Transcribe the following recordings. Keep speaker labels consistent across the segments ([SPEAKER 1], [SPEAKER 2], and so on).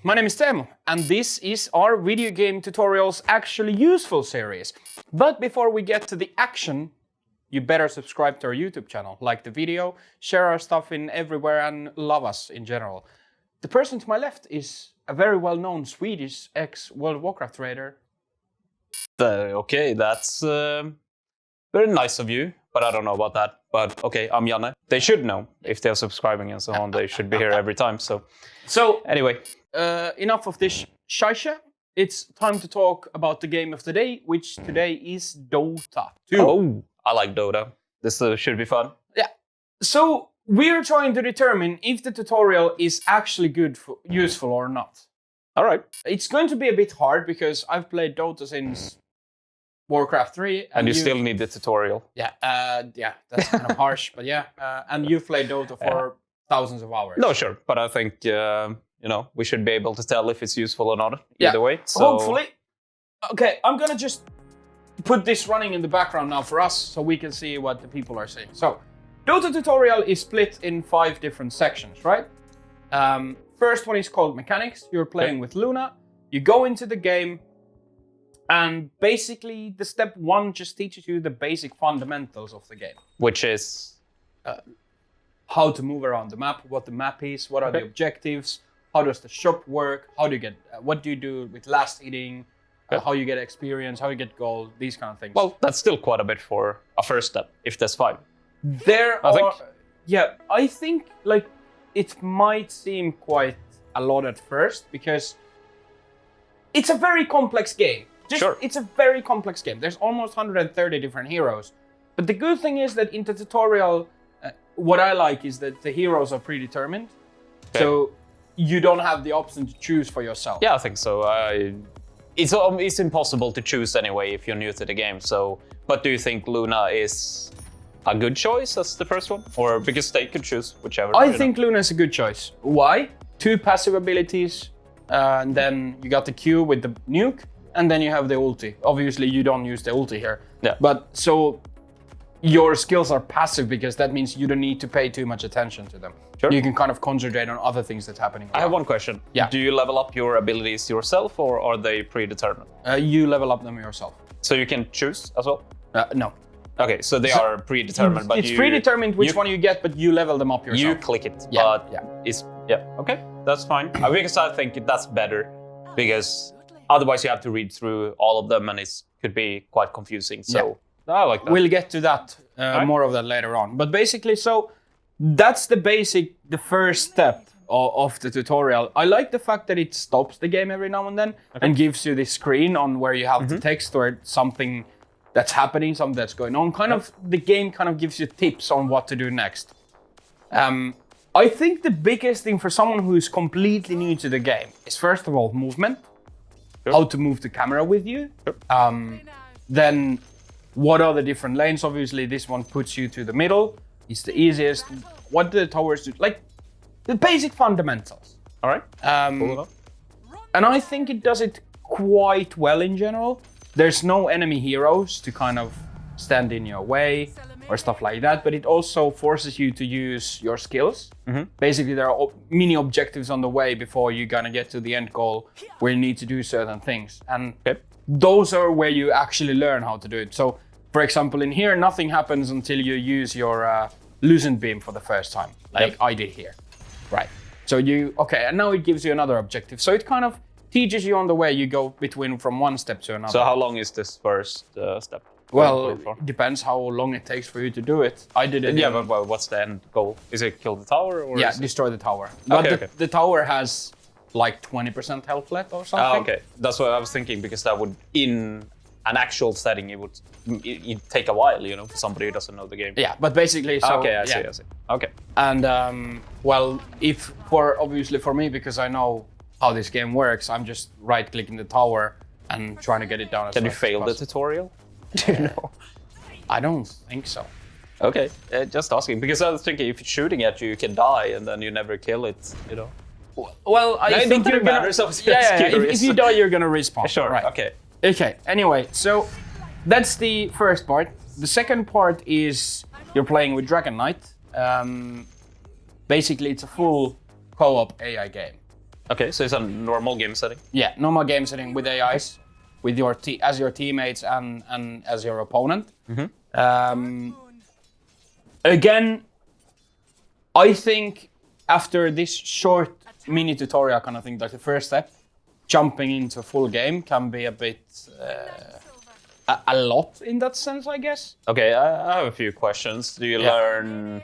[SPEAKER 1] my name is Teemu, and this is our video game tutorials actually useful series. But before we get to the action, you better subscribe to our YouTube channel, like the video, share our stuff in everywhere, and love us in general. The person to my left is a very well-known Swedish ex-World of Warcraft raider.
[SPEAKER 2] Okay, that's very nice of you, but I don't know about that. But okay, I'm Janne. They should know if they're subscribing and so on. They should be here every time. So anyway,
[SPEAKER 1] enough of this shysha. It's time to talk about the game of the day, which today is Dota 2.
[SPEAKER 2] Oh, I like Dota. This should be fun.
[SPEAKER 1] Yeah. So we're trying to determine if the tutorial is actually useful or not.
[SPEAKER 2] All right.
[SPEAKER 1] It's going to be a bit hard because I've played Dota since Warcraft 3.
[SPEAKER 2] And you still need the tutorial.
[SPEAKER 1] Yeah, that's kind of harsh, but yeah. And you've played Dota for thousands of hours.
[SPEAKER 2] No, sure. But I think, we should be able to tell if it's useful or not either way. So...
[SPEAKER 1] Hopefully. Okay, I'm going to just put this running in the background now for us so we can see what the people are saying. So, Dota tutorial is split in 5 different sections, right? First one is called Mechanics. You're playing with Luna. You go into the game, and basically the step 1 just teaches you the basic fundamentals of the game.
[SPEAKER 2] Which is?
[SPEAKER 1] How to move around the map, what the map is, what are the objectives, how does the shop work, how do you get, what do you do with last hitting, how you get experience, how you get gold, these kind of things.
[SPEAKER 2] Well, that's still quite a bit for a first step, if there's 5.
[SPEAKER 1] I think like it might seem quite a lot at first because it's a very complex game. It's a very complex game. There's almost 130 different heroes. But the good thing is that in the tutorial, what I like is that the heroes are predetermined. Okay. So you don't have the option to choose for yourself.
[SPEAKER 2] Yeah, I think so. It's impossible to choose anyway if you're new to the game. So, but do you think Luna is a good choice as the first one? Or because they could choose whichever?
[SPEAKER 1] I think Luna is a good choice. Why? 2 passive abilities, and then you got the Q with the nuke, and then you have the ulti. Obviously, you don't use the ulti here.
[SPEAKER 2] Yeah.
[SPEAKER 1] But so your skills are passive because that means you don't need to pay too much attention to them.
[SPEAKER 2] Sure.
[SPEAKER 1] You can kind of concentrate on other things that's happening around.
[SPEAKER 2] I have one question.
[SPEAKER 1] Yeah.
[SPEAKER 2] Do you level up your abilities yourself or are they predetermined?
[SPEAKER 1] You level up them yourself.
[SPEAKER 2] So you can choose as well?
[SPEAKER 1] No.
[SPEAKER 2] Okay, so they are predetermined, but
[SPEAKER 1] it's predetermined which one you get, but you level them up yourself.
[SPEAKER 2] You click it, okay, that's fine. Because I think that's better, because otherwise you have to read through all of them and it could be quite confusing. So I like that.
[SPEAKER 1] We'll get to that, more of that later on. But basically, so that's the first step of the tutorial. I like the fact that it stops the game every now and then and gives you this screen on where you have the text or something that's happening, something that's going on. The game kind of gives you tips on what to do next. I think the biggest thing for someone who's completely new to the game is first of all movement, how to move the camera with you. Then what are the different lanes? Obviously, this one puts you to the middle. It's the easiest. What do the towers do? Like the basic fundamentals.
[SPEAKER 2] All right.
[SPEAKER 1] And I think it does it quite well in general. There's no enemy heroes to kind of stand in your way or stuff like that, but it also forces you to use your skills. Basically, there are mini objectives on the way before you're gonna get to the end goal where you need to do certain things. And those are where you actually learn how to do it. So, for example, in here, nothing happens until you use your Lucent Beam for the first time, like I did here. Right. So and now it gives you another objective. So it kind of teaches you on the way you go from one step to another.
[SPEAKER 2] So how long is this first step?
[SPEAKER 1] Well, it depends how long it takes for you to do it. I did it.
[SPEAKER 2] Yeah, but what's the end goal? Is it kill the tower? Or
[SPEAKER 1] destroy the tower. But the tower has like 20% health left or something.
[SPEAKER 2] Okay. That's what I was thinking, because that would, in an actual setting, it'd take a while, for somebody who doesn't know the game.
[SPEAKER 1] Yeah, but basically, so...
[SPEAKER 2] Okay, I see. Okay.
[SPEAKER 1] And, obviously for me, because I know how this game works, I'm just right-clicking the tower and trying to get it down as
[SPEAKER 2] Can you
[SPEAKER 1] fast
[SPEAKER 2] fail
[SPEAKER 1] as
[SPEAKER 2] the tutorial?
[SPEAKER 1] I don't think so.
[SPEAKER 2] Okay, just asking, because I was thinking if it's shooting at you, you can die and then you never kill it,
[SPEAKER 1] Well, I think you're gonna... If you die, you're gonna respawn.
[SPEAKER 2] Sure,
[SPEAKER 1] right.
[SPEAKER 2] Okay,
[SPEAKER 1] anyway, so that's the first part. The second part is you're playing with Dragon Knight. Basically, it's a full co-op AI game.
[SPEAKER 2] Okay, so it's a normal game setting.
[SPEAKER 1] Yeah, normal game setting with AIs, with your as your teammates and as your opponent. Again, I think after this short mini tutorial kind of thing, like the first step, jumping into a full game can be a bit a lot in that sense, I guess.
[SPEAKER 2] Okay, I have a few questions. Do you learn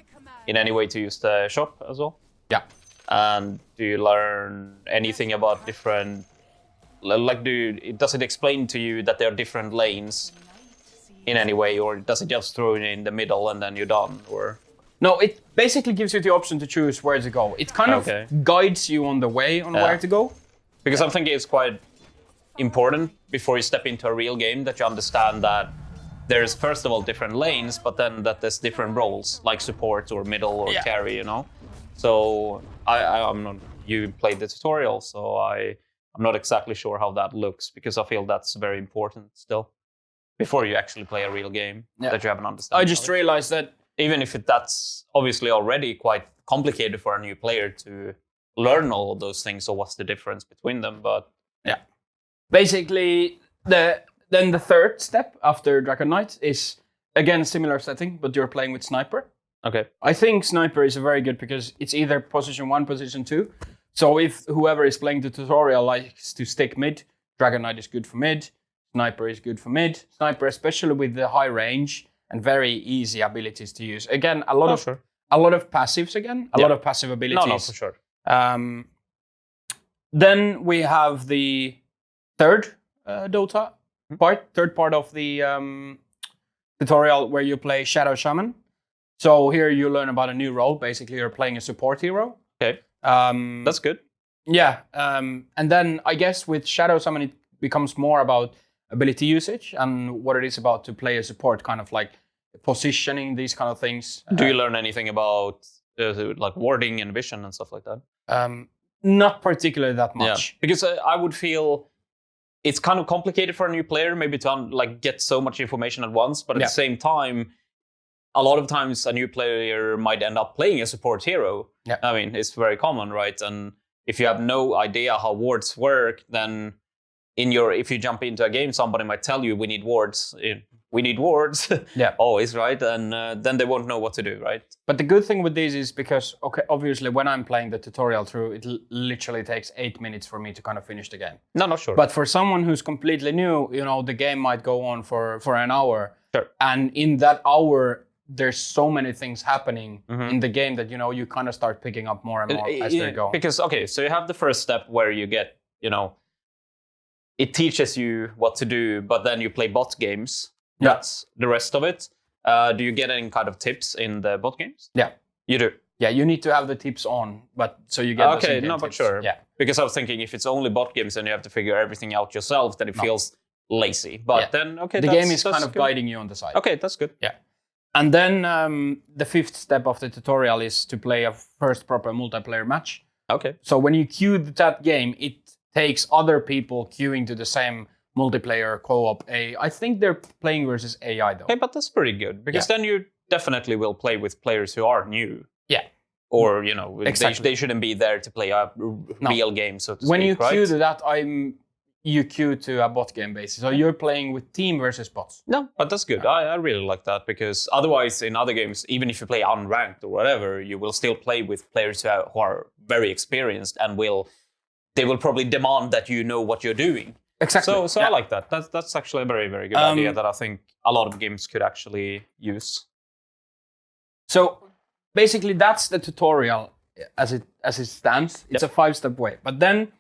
[SPEAKER 2] in any way to use the shop as well?
[SPEAKER 1] Yeah.
[SPEAKER 2] And do you learn anything about different, like does it explain to you that there are different lanes in any way, or does it just throw it in the middle and then you're done, or?
[SPEAKER 1] No, it basically gives you the option to choose where to go. It kind of guides you on the way on where to go.
[SPEAKER 2] Because I'm thinking it's quite important before you step into a real game that you understand that there's first of all different lanes, but then that there's different roles like support or middle or carry, you know. So I'm not. You played the tutorial, so I'm not exactly sure how that looks, because I feel that's very important still before you actually play a real game that you have an understanding.
[SPEAKER 1] I just realized that
[SPEAKER 2] even if that's obviously already quite complicated for a new player to learn all of those things, so what's the difference between them? But
[SPEAKER 1] basically then the third step after Dragon Knight is again similar setting, but you're playing with Sniper.
[SPEAKER 2] Okay.
[SPEAKER 1] I think Sniper is very good because it's either position 1, position 2. So if whoever is playing the tutorial likes to stick mid, Dragon Knight is good for mid, Sniper is good for mid. Sniper, especially with the high range and very easy abilities to use. Again, a lot of passives again, a lot of passive abilities.
[SPEAKER 2] No, for sure.
[SPEAKER 1] Then we have the third Dota third part of the tutorial where you play Shadow Shaman. So here you learn about a new role. Basically, you're playing a support hero.
[SPEAKER 2] Okay. That's good.
[SPEAKER 1] Yeah. And then I guess with Shadow Shaman, it becomes more about ability usage and what it is about to play a support, kind of like positioning, these kind of things.
[SPEAKER 2] Do you learn anything about like warding and vision and stuff like that?
[SPEAKER 1] Not particularly that much.
[SPEAKER 2] Yeah. Because I would feel it's kind of complicated for a new player maybe to get so much information at once, but at the same time, a lot of times a new player might end up playing a support hero. Yeah. I mean, it's very common, right? And if you have no idea how wards work, then if you jump into a game, somebody might tell you, we need wards. We need wards. Yeah. Always, right? And then they won't know what to do, right?
[SPEAKER 1] But the good thing with this is because, obviously when I'm playing the tutorial through, it literally takes 8 minutes for me to kind of finish the game.
[SPEAKER 2] No, not sure.
[SPEAKER 1] But for someone who's completely new, the game might go on for an hour.
[SPEAKER 2] Sure.
[SPEAKER 1] And in that hour, there's so many things happening in the game that, you kind of start picking up more and more as they go.
[SPEAKER 2] Because, so you have the first step where you get, it teaches you what to do, but then you play bot games. Yeah. That's the rest of it. Do you get any kind of tips in the bot games?
[SPEAKER 1] Yeah.
[SPEAKER 2] You do?
[SPEAKER 1] Yeah, you need to have the tips on, but so you get
[SPEAKER 2] okay, no, but sure. Yeah. Because I was thinking if it's only bot games and you have to figure everything out yourself, then it feels lazy. But then,
[SPEAKER 1] the game is kind of guiding you on the side.
[SPEAKER 2] Okay, that's good.
[SPEAKER 1] Yeah. And then the fifth step of the tutorial is to play a first proper multiplayer match.
[SPEAKER 2] Okay.
[SPEAKER 1] So when you queue that game, it takes other people queuing to the same multiplayer co-op. I think they're playing versus AI though.
[SPEAKER 2] Okay, but that's pretty good because then you definitely will play with players who are new.
[SPEAKER 1] Yeah.
[SPEAKER 2] Or, they shouldn't be there to play a real game, so to speak,
[SPEAKER 1] when you queue to that, you queue to a bot game basis. So you're playing with team versus bots.
[SPEAKER 2] No, but that's good. I really like that because otherwise in other games, even if you play unranked or whatever, you will still play with players who are very experienced and they will probably demand that you know what you're doing.
[SPEAKER 1] Exactly.
[SPEAKER 2] So I like that. That's actually a very, very good idea that I think a lot of games could actually use.
[SPEAKER 1] So basically that's the tutorial as it stands. It's a 5-step way. But then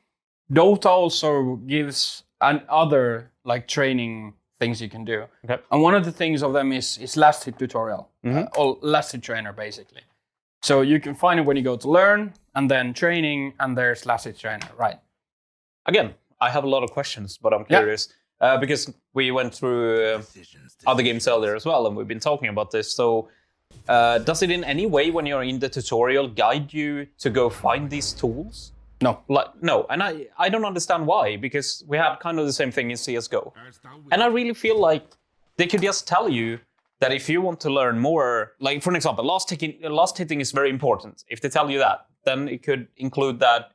[SPEAKER 1] Dota also gives other training things you can do.
[SPEAKER 2] Okay.
[SPEAKER 1] And one of the things of them is last hit tutorial, or last hit trainer basically. So you can find it when you go to learn, and then training, and there's last hit trainer, right?
[SPEAKER 2] Again, I have a lot of questions, but I'm curious because we went through other games earlier as well, and we've been talking about this. So does it in any way, when you're in the tutorial, guide you to go find these tools?
[SPEAKER 1] No.
[SPEAKER 2] No, and I don't understand why, because we had kind of the same thing in CSGO. And I really feel like they could just tell you that if you want to learn more, like for an example, last hitting is very important. If they tell you that, then it could include that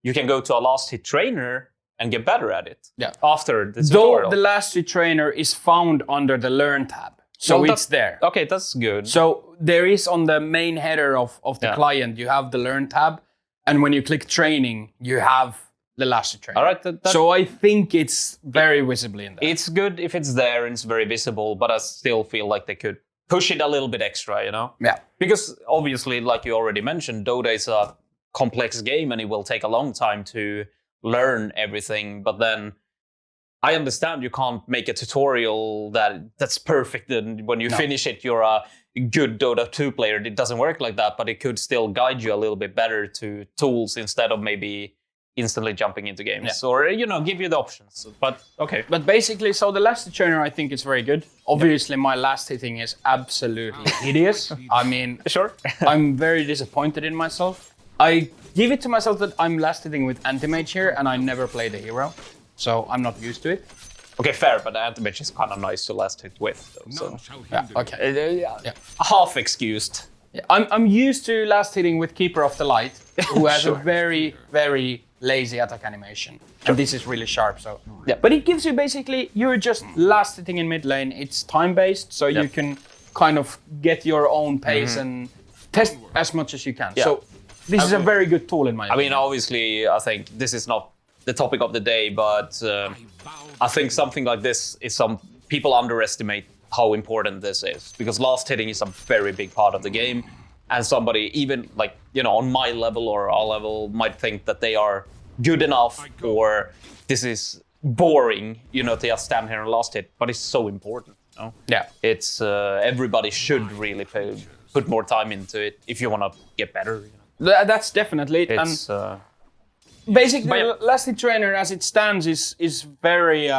[SPEAKER 2] you can go to a last hit trainer and get better at it.
[SPEAKER 1] Yeah.
[SPEAKER 2] After the
[SPEAKER 1] Though
[SPEAKER 2] tutorial.
[SPEAKER 1] the last hit trainer is found under the learn tab. So
[SPEAKER 2] Well,
[SPEAKER 1] it's there.
[SPEAKER 2] Okay, that's good.
[SPEAKER 1] So there is on the main header of the client, you have the learn tab. And when you click training, you have the Lassiter trainer.
[SPEAKER 2] All right.
[SPEAKER 1] So I think it's very visibly in there.
[SPEAKER 2] It's good if it's there and it's very visible, but I still feel like they could push it a little bit extra,
[SPEAKER 1] Yeah.
[SPEAKER 2] Because obviously, like you already mentioned, Dota is a complex game and it will take a long time to learn everything. But then I understand you can't make a tutorial that's perfect, and when you finish it, you're a good Dota 2 player. It doesn't work like that, but it could still guide you a little bit better to tools instead of maybe instantly jumping into games, or give you the options. But okay.
[SPEAKER 1] But basically, so the last hit trainer, I think is very good. Obviously, my last hitting is absolutely hideous. I mean,
[SPEAKER 2] Sure.
[SPEAKER 1] I'm very disappointed in myself. I give it to myself that I'm last hitting with anti-mage here, and I never play the hero, so I'm not used to it.
[SPEAKER 2] Okay, fair, but the anti-mage is kind of nice to last hit with, though, so
[SPEAKER 1] Yeah, okay.
[SPEAKER 2] half excused.
[SPEAKER 1] Yeah, I'm used to last hitting with Keeper of the Light, who has
[SPEAKER 2] Sure.
[SPEAKER 1] a very, very lazy attack animation. And this is really sharp, so.
[SPEAKER 2] Yeah.
[SPEAKER 1] But it gives you basically, you're just last hitting in mid lane. It's time-based, so you can kind of get your own pace and test as much as you can.
[SPEAKER 2] Yeah.
[SPEAKER 1] So this is a very good tool in my opinion.
[SPEAKER 2] I mean, obviously, I think this is not the topic of the day, but I think something like this is some people underestimate how important this is, because last hitting is a very big part of the game. And somebody even like, on my level or our level might think that they are good enough, or this is boring, to just stand here and last hit, but it's so important.
[SPEAKER 1] Yeah.
[SPEAKER 2] It's everybody should really put more time into it if you want to get better.
[SPEAKER 1] That's definitely it.
[SPEAKER 2] It's
[SPEAKER 1] Basically, last hit trainer as it stands is very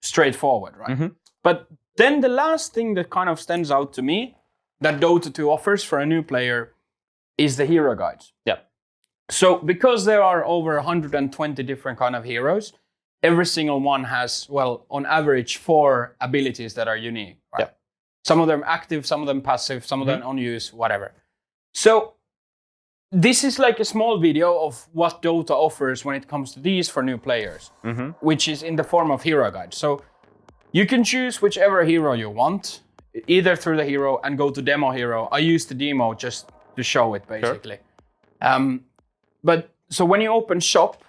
[SPEAKER 1] straightforward, right?
[SPEAKER 2] Mm-hmm.
[SPEAKER 1] But then the last thing that kind of stands out to me that Dota 2 offers for a new player is the hero guides.
[SPEAKER 2] Yeah.
[SPEAKER 1] So because there are over 120 different kind of heroes, every single one has, well, on average, 4 abilities that are unique. Right?
[SPEAKER 2] Yeah.
[SPEAKER 1] Some of them active, some of them passive, some of them on use, whatever. So this is like a small video of what Dota offers when it comes to these for new players, which is in the form of hero guides. So you can choose whichever hero you want, either through the hero and go to demo hero. I use the demo just to show it, basically. Sure. But so when you open shop,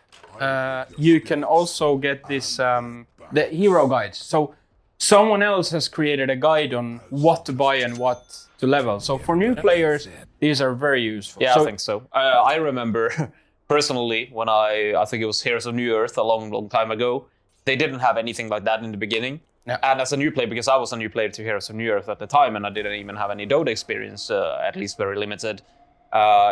[SPEAKER 1] you can also get this the hero guides. So someone else has created a guide on what to buy and what to level. So for new players, these are very useful.
[SPEAKER 2] Yeah, I think so. I remember personally when I think it was Heroes of New Earth a long time ago, they didn't have anything like that in the beginning. Yeah. And as a new player, because I was a new player to Heroes of New Earth at the time, and I didn't even have any Dota experience, at least very limited,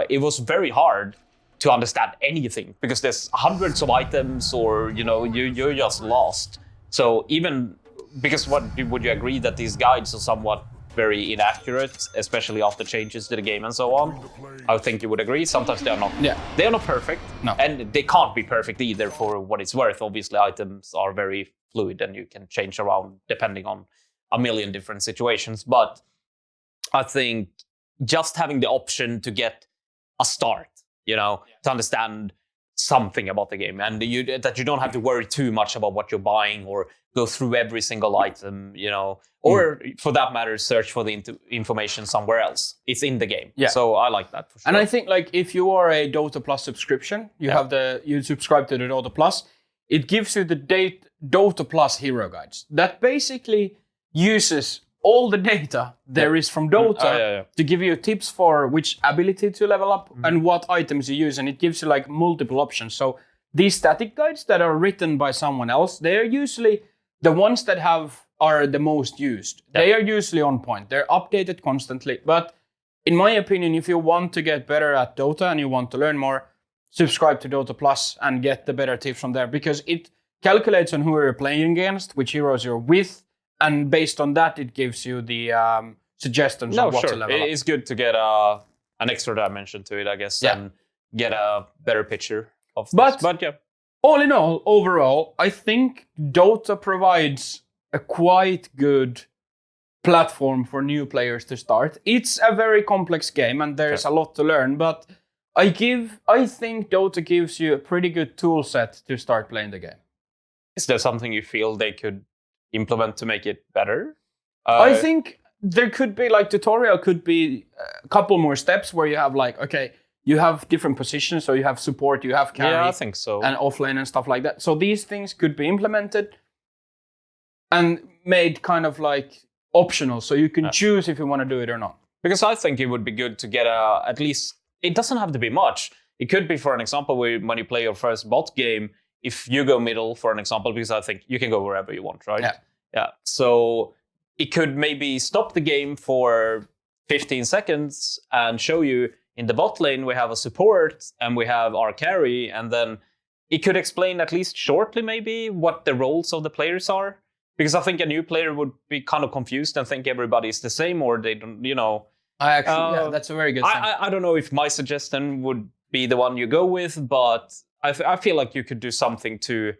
[SPEAKER 2] it was very hard to understand anything, because there's hundreds of items, or you're just lost. So even because would you agree that these guides are somewhat very inaccurate, especially after changes to the game and so on? I think you would agree. Sometimes they are not. Yeah. They are not perfect,
[SPEAKER 1] no,
[SPEAKER 2] and they can't be perfect either for what it's worth. Obviously, items are very fluid and you can change around depending on a million different situations. But I think just having the option to get a start, to understand something about the game, and that you don't have to worry too much about what you're buying or go through every single item, or for that matter, search for the information somewhere else. It's in the game. Yeah. So I like that for sure.
[SPEAKER 1] And I think like if you are a Dota Plus subscription, you subscribe to the Dota Plus, it gives you the Dota Plus hero guides that basically uses all the data there is from Dota to give you tips for which ability to level up and what items you use. And it gives you like multiple options. So these static guides that are written by someone else, they're usually the ones that are the most used. Yeah. They are usually on point. They're updated constantly. But in my opinion, if you want to get better at Dota and you want to learn more, subscribe to Dota Plus and get the better tips from there, because it calculates on who you're playing against, which heroes you're with, and based on that, it gives you the suggestions on what to level up.
[SPEAKER 2] It's good to get an extra dimension to it, I guess, and get a better picture of this. But yeah.
[SPEAKER 1] All in all, overall, I think Dota provides a quite good platform for new players to start. It's a very complex game and there's a lot to learn, but I think Dota gives you a pretty good tool set to start playing the game.
[SPEAKER 2] Is there something you feel they could implement to make it better?
[SPEAKER 1] I think there could be like tutorial could be a couple more steps where you have like, okay, you have different positions, so you have support, you have carry.
[SPEAKER 2] Yeah, I think so.
[SPEAKER 1] And offlane and stuff like that. So these things could be implemented and made kind of like optional, so you can choose if you want to do it or not.
[SPEAKER 2] Because I think it would be good to get at least, it doesn't have to be much. It could be, for an example, when you play your first bot game, if you go middle, for an example, because I think you can go wherever you want, right? Yeah. So it could maybe stop the game for 15 seconds and show you in the bot lane we have a support and we have our carry, and then it could explain at least shortly maybe what the roles of the players are. Because I think a new player would be kind of confused and think everybody is the same, or they don't,
[SPEAKER 1] I actually, that's a very good thing.
[SPEAKER 2] I don't know if my suggestion would be the one you go with, but I feel like you could do something to,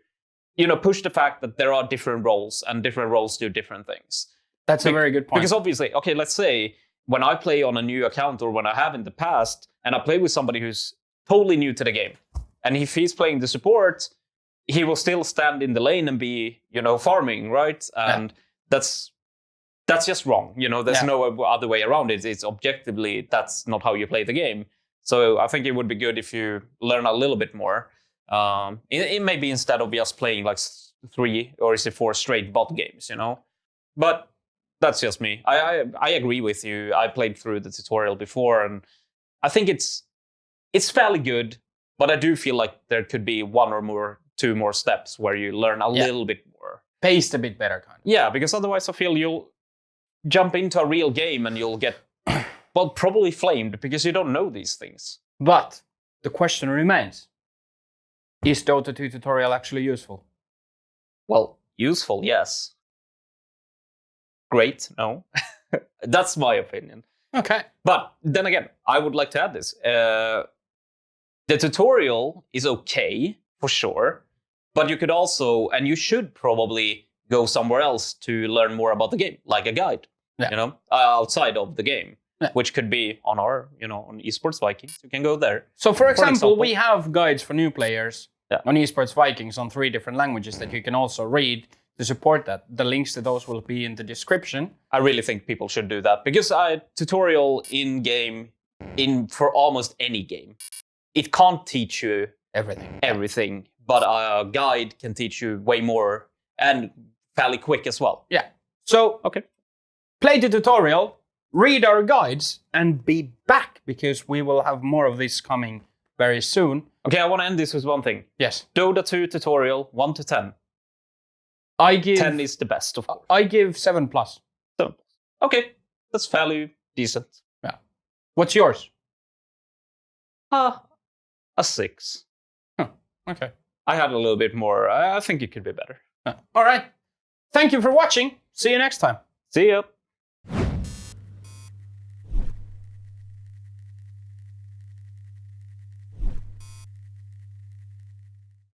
[SPEAKER 2] push the fact that there are different roles and different roles do different things.
[SPEAKER 1] That's a very good point.
[SPEAKER 2] Because obviously, okay, let's say when I play on a new account, or when I have in the past, and I play with somebody who's totally new to the game, and if he's playing the support, he will still stand in the lane and be, farming, right? And that's just wrong. There's no other way around it. It's objectively, that's not how you play the game. So I think it would be good if you learn a little bit more. It may be instead of just playing like 3 or is it 4 straight bot games, But that's just me. I agree with you. I played through the tutorial before, and I think it's fairly good, but I do feel like there could be 1 or 2 more steps where you learn a little bit more.
[SPEAKER 1] Paced a bit better, kind of.
[SPEAKER 2] Yeah, because otherwise I feel you'll jump into a real game and you'll get, probably flamed because you don't know these things.
[SPEAKER 1] But the question remains, is Dota 2 tutorial actually useful?
[SPEAKER 2] Well, useful, yes. Great, no. That's my opinion.
[SPEAKER 1] Okay.
[SPEAKER 2] But then again, I would like to add this. The tutorial is okay, for sure, but you could also, and you should probably go somewhere else to learn more about the game, like a guide, outside of the game, which could be on our, on Esports Vikings. You can go there.
[SPEAKER 1] So for example, we have guides for new players on Esports Vikings on 3 different languages that you can also read to support that. The links to those will be in the description.
[SPEAKER 2] I really think people should do that, because a tutorial in-game, for almost any game, it can't teach you everything, but a guide can teach you way more and fairly quick as well.
[SPEAKER 1] Yeah. So, play the tutorial, read our guides, and be back, because we will have more of this coming very soon.
[SPEAKER 2] Okay, I want to end this with one thing.
[SPEAKER 1] Yes.
[SPEAKER 2] Dota 2 tutorial, 1 to 10.
[SPEAKER 1] I give
[SPEAKER 2] 10 is the best, of course.
[SPEAKER 1] I give 7+.
[SPEAKER 2] 7+. Okay, that's fairly decent.
[SPEAKER 1] Yeah. What's yours?
[SPEAKER 2] A 6.
[SPEAKER 1] Okay.
[SPEAKER 2] I had a little bit more. I think it could be better.
[SPEAKER 1] All right. Thank you for watching. See you next time.
[SPEAKER 2] See ya.